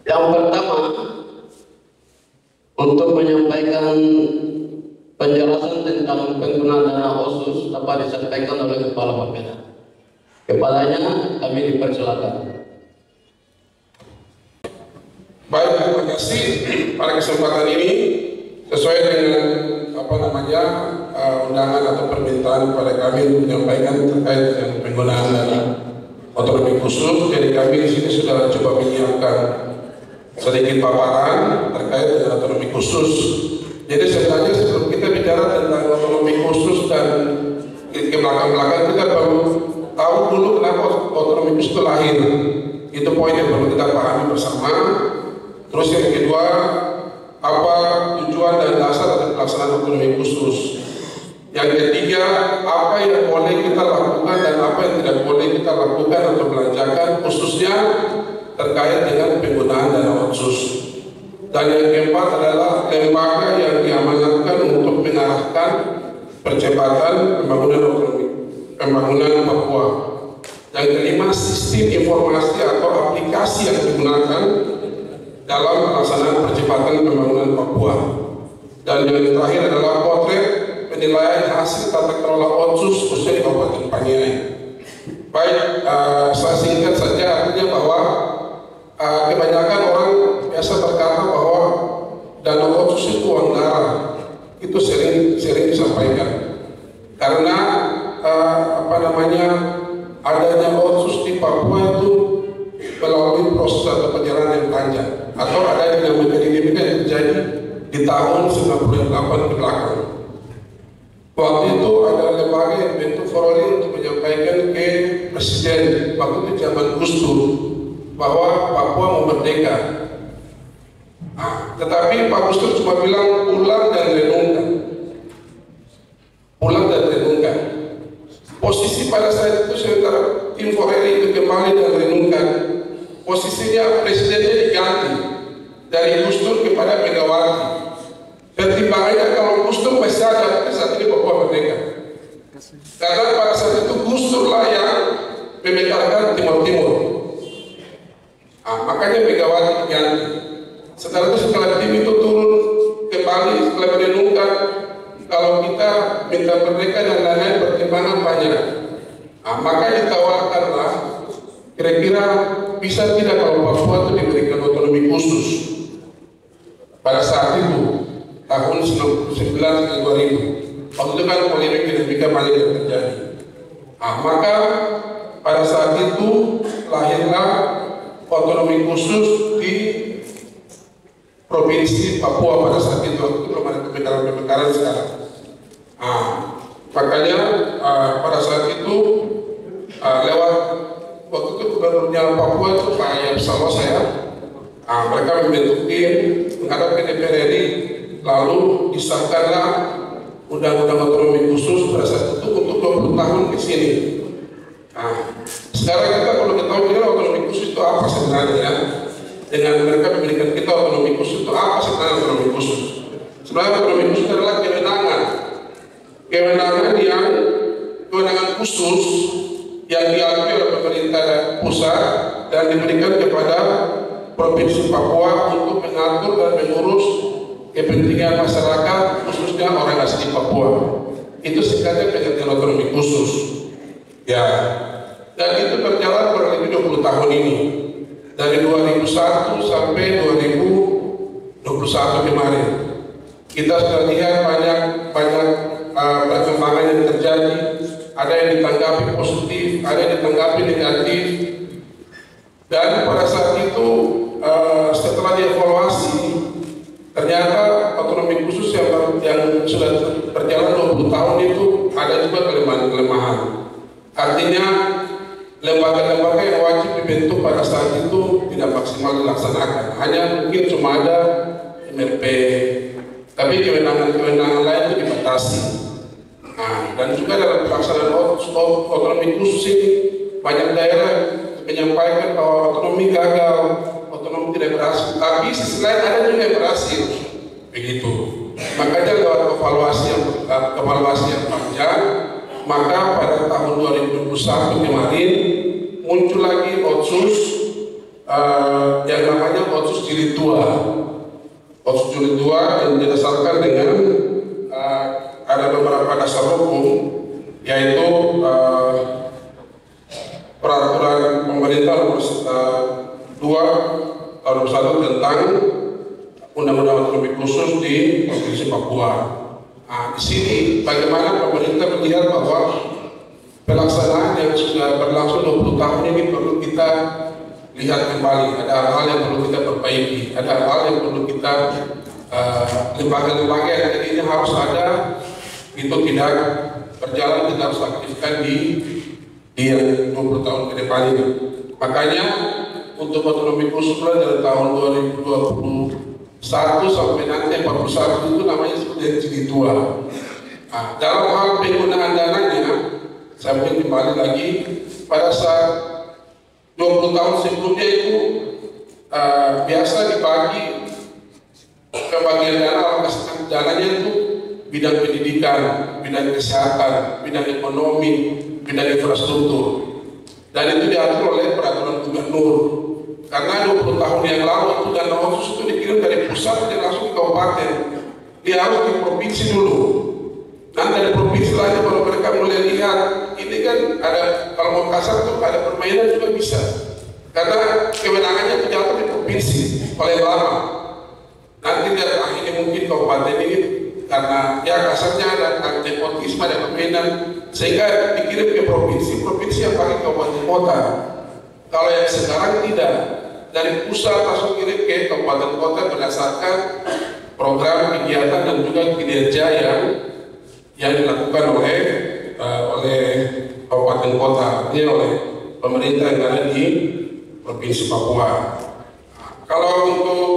Yang pertama, untuk menyampaikan penjelasan tentang penggunaan dana otsus dapat disampaikan oleh Kepala Bapeda. Kepalanya kami dipersilakan. Baik, terima kasih. Pada kesempatan ini sesuai dengan undangan atau permintaan kepada kami untuk menyampaikan terkait dengan penggunaan dana otonomi khusus. Jadi kami di sini sudah coba menyiapkan sedikit paparan terkait dengan otonomi khusus. Jadi sebenarnya sebelum kita bicara tentang otonomi khusus dan ke belakang-belakang, kita perlu tahu dulu kenapa otonomi khusus itu lahir. Itu poin yang perlu kita pahami bersama. Terus yang kedua, apa tujuan dan dasar dari pelaksanaan otonomi khusus. Yang ketiga, apa yang boleh kita lakukan dan apa yang tidak boleh kita lakukan atau belanjakan, khususnya terkait dengan penggunaan dana otsus. Dan yang keempat adalah lembaga yang diamanatkan untuk mengarahkan percepatan pembangunan Papua. Yang kelima, sistem informasi atau aplikasi yang digunakan dalam pelaksanaan percepatan pembangunan Papua. Dan yang terakhir adalah potret penilaian hasil tata kelola otsus khususnya di Kabupaten Paniai. Baik, saya singkat saja, artinya bahwa kebanyakan orang biasa berkata bahwa dana otsus itu uang darah. Itu sering disampaikan. Karena adanya otsus di Papua itu melalui proses atau perjalanan yang panjang, atau ada yang menjadi dinamika yang terjadi di tahun 98 ke belakang. Waktu itu ada lembaga yang bentuk forwarding untuk menyampaikan ke Presiden waktu itu zaman Gus Dur bahwa Papua mau merdeka. Tetapi Pak Gus Dur cuma bilang pulang dan renungkan. Pulang dan renungkan. Posisi pada saat itu sementara tim forwarding itu kembali dan renungkan. Posisinya presidennya diganti dari Gus Dur kepada Megawati. Pertimbangannya kalau Gus Dur masih ada saat ini Papua merdeka. Karena pada saat itu Gus Dur lah yang memekarkan Timur-Timur. Makanya Megawati diganti. Setelah tim itu turun kembali setelah merenungkan kalau kita minta merdeka dan lain-lain pertimbangan banyak. Maka ditawarkanlah kira-kira bisa tidak kalau Papua itu diberikan otonomi khusus pada saat itu tahun 1999 ke 2000. Waktu itu kan polemik dinamika banyak yang terjadi. Maka pada saat itu lahirlah otonomi khusus di provinsi Papua pada saat itu. Waktu itu belum ada pemekaran sekarang. Makanya pada saat itu lewat waktu itu gubernurnya Papua itu Pak Ayab Salosa ya. Mereka membentuk tim menghadap ke DPR RI, lalu disahkanlah undang-undang otonomi khusus pada saat itu untuk 20 tahun ke sini. Sekarang kita perlu ketahui kira otonomi khusus itu apa sebenarnya ya. Dengan mereka memberikan kita otonomi khusus itu apa sebenarnya otonomi khusus? Sebenarnya otonomi khusus adalah kewenangan khusus yang diakui oleh pemerintah pusat dan diberikan kepada Provinsi Papua untuk mengatur dan mengurus kepentingan masyarakat khususnya orang asli Papua. Itu singkatnya pengertian otonomi khusus. Ya, dan itu berjalan kurang lebih 20 tahun ini. Dari 2001 sampai 2021 kemarin. Kita sudah lihat banyak perkembangan yang terjadi. Ada yang ditanggapi positif, ada yang ditanggapi negatif. Dan pada saat itu setelah dievaluasi, ternyata otonomi khusus yang sudah berjalan 20 tahun itu ada juga kelemahan. Artinya lembaga-lembaga yang wajib dibentuk pada saat itu tidak maksimal dilaksanakan. Hanya mungkin cuma ada MRP, tapi kewenangan lain itu dibatasi. Dan juga dalam pelaksanaan otonomi khusus ini banyak daerah menyampaikan bahwa otonomi gagal, otonomi tidak berhasil. Tapi sisi lain ada juga yang berhasil, begitu. Makanya lewat evaluasi yang panjang, maka pada tahun 2021 kemarin muncul lagi otsus yang namanya otsus jilid 2. Otsus jilid 2 yang didasarkan dengan ada beberapa dasar hukum, yaitu peraturan pemerintah nomor 2 tahun 2021 tentang undang-undang otonomi khusus di Provinsi Papua. Di sini bagaimana pemerintah melihat bahwa pelaksanaan yang sudah berlangsung 20 tahun ini perlu kita lihat kembali. Ada hal-hal yang perlu kita perbaiki, ada hal-hal yang perlu kita lembaga-lembaga yang ini harus ada, itu tidak berjalan, kita harus aktifkan di 20 tahun ke depan ini. Makanya untuk otonomi khusus dari tahun 2021 sampai nanti 41 itu namanya seperti jilid 2. Dalam hal penggunaan dananya, saya mungkin kembali lagi pada saat 20 tahun sebelumnya itu biasa dibagi pembagian dana, alokasi dananya itu bidang pendidikan, bidang kesehatan, bidang ekonomi, bidang infrastruktur, dan itu diatur oleh peraturan gubernur. Karena 20 tahun yang lalu itu dana otsus itu dikirim dari pusat dan langsung ke kabupaten. Dia harus di provinsi dulu. Nanti dari provinsi lain baru mereka mulai lihat. Ini kan ada, kalau mau kasar tuh ada permainan juga bisa. Karena kewenangannya itu jatuh di provinsi oleh lama. Nanti lihat ini mungkin kabupaten ini karena ya kasarnya ada nepotisme, ada permainan, sehingga dikirim ke provinsi yang pakai kabupaten kota. Kalau yang sekarang tidak, dari pusat langsung kirim ke kabupaten kota berdasarkan program kegiatan dan juga kinerja yang dilakukan oleh kabupaten kota, ini oleh pemerintah yang ada di provinsi Papua. Kalau untuk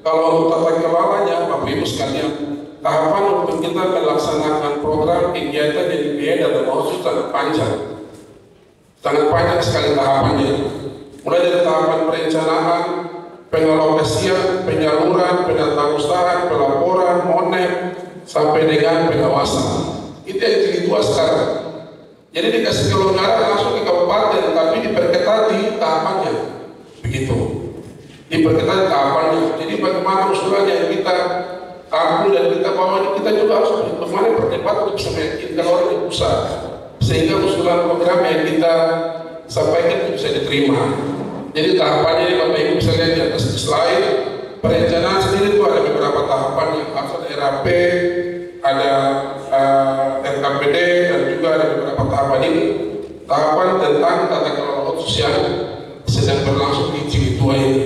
kalau untuk tata kelolanya, Bapak Ibu sekalian, tahapan untuk kita melaksanakan program kegiatan yang dibiayai dalam otsus sangat panjang sekali tahapannya. Mulai dari tahapan perencanaan, pengalokasian, penyaluran, penatausahaan, pelaporan, monet, sampai dengan pengawasan. Itu yang jilid 2 sekarang. Jadi dikasih kelonggaran langsung ke kabupaten, tapi diperketat di tahapannya. Begitu. Diperketat di tahapannya. Jadi bagaimana usulan yang kita ambil dan kita bawa, kita juga harus bagaimana berdebat untuk bisa meyakinkan orang di pusat, sehingga usulan program yang kita sampaikan itu bisa diterima. Jadi tahapannya ini Bapak Ibu bisa lihat di atas slide. Perencanaan sendiri itu ada beberapa tahapan yang harus ada RAP, ada RKPD, dan juga ada beberapa tahapan ini. Tahapan tentang tata kelola otsus yang sedang berlangsung di jilid 2 ini.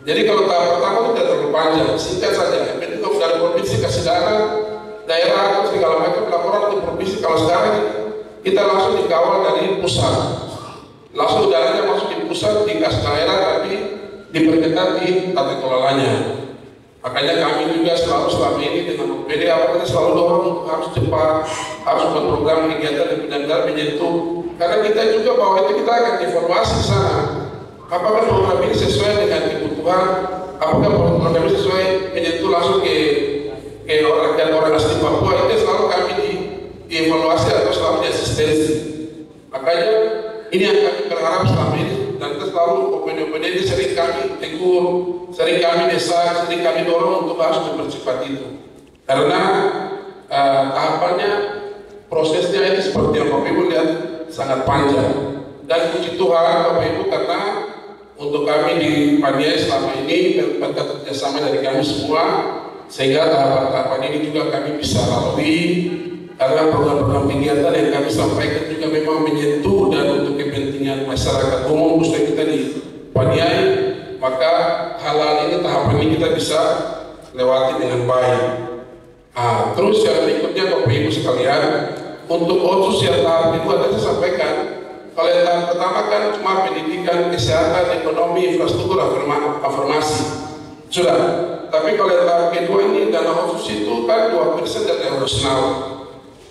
Jadi kalau tahap pertama itu tidak terlalu panjang, singkat saja. Jadi kalau dari provinsi kasih dana, daerah atau segala macam laporan ke provinsi. Kalau sekarang kita langsung dikawal dari pusat, langsung dananya masuk di pusat, di kas daerah, tapi diperketat di tata kelolanya. Makanya kami juga selalu selama ini dengan OPD kita selalu dorong harus cepat, harus buat program kegiatan yang benar-benar menyentuh. Karena kita juga bahwa itu kita akan evaluasi di sana. Apakah program ini sesuai dengan kebutuhan? Apakah program ini sesuai menyentuh langsung ke orang asli Papua? Itu selalu kami dievaluasi atau selalu diasistensi. Makanya ini yang kami berharap selama ini. Dan kita selalu OPD ini sering kami tegur, sering kami desak, sering kami dorong untuk harus mempercepat itu. Karena tahapannya, prosesnya ini seperti yang Bapak Ibu lihat sangat panjang. Dan puji Tuhan Bapak Ibu, karena untuk kami di Paniai selama ini berkat kerjasama dari kami semua, sehingga tahapan-tahapan ini juga kami bisa lalui. Karena program-program kegiatan yang kami sampaikan juga memang menyentuh dan untuk kepentingan masyarakat umum khususnya kita di Paniai, maka hal-hal ini, tahapan ini kita bisa lewati dengan baik. Terus yang berikutnya Bapak Ibu sekalian, untuk otsus yang tahap itu ada saya sampaikan. Kalau yang tahap pertama kan cuma pendidikan, kesehatan, ekonomi, infrastruktur, afirmasi sudah. Tapi kalau yang tahap kedua ini dana otsus itu kan 2% dari operasional.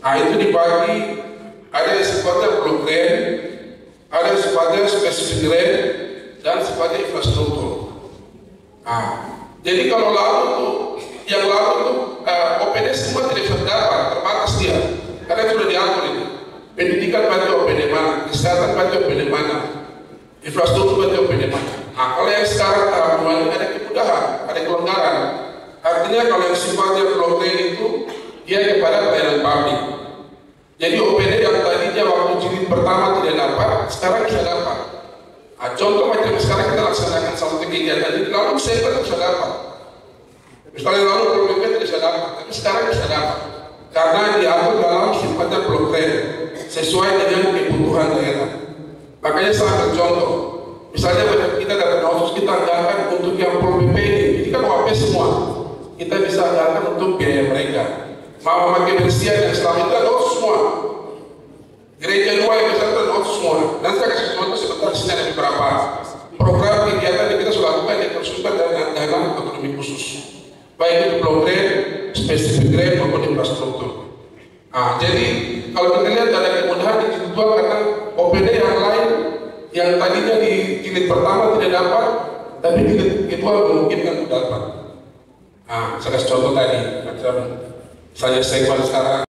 Itu dibagi, ada yang sifatnya program, ada yang sifatnya spesifik grant, dan sifatnya infrastruktur. Jadi kalau yang lalu itu OPD semua tidak bisa dapat, terbatas dia, karena sudah diatur ini. Pendidikan bagi OPD mana, kesehatan bagi OPD mana, infrastruktur bagi OPD mana. Nah, kalau yang sekarang tahap 2 ini ada kemudahan, ada kelonggaran. Artinya kalau yang sifatnya blockchain itu dia kepada pelayanan publik. Jadi OPD yang tadinya waktu jilid pertama tidak dapat, sekarang bisa dapat. Nah, contoh macam sekarang kita laksanakan satu kegiatan ini, lalu saya bisa dapat. Misalnya lalu PPP tidak bisa dapat, tapi sekarang bisa dapat. Karena diatur dalam sifatnya blockchain sesuai dengan kebutuhan daerah. Makanya saya ambil contoh. Misalnya kita dana khusus kita anggarkan untuk yang PPP ini kan UAP semua. Kita bisa anggarkan untuk biaya mereka. Mau memakai bersihan yang selama itu ada semua. Gereja 2 yang besar itu ada semua. Dan saya kasih contoh sebentar di sini ada beberapa program kegiatan yang kita sudah lakukan yang tersusun dengan dana otonomi khusus. Baik itu blok grant, spesifik grant maupun infrastruktur. Nah, jadi kalau kita lihat ada kemudahan di jilid 2 karena OPD yang lain yang tadinya di jilid pertama tidak dapat, tapi jilid kedua memungkinkan untuk dapat. Nah, saya kasih contoh tadi, macam saya segmen sekarang.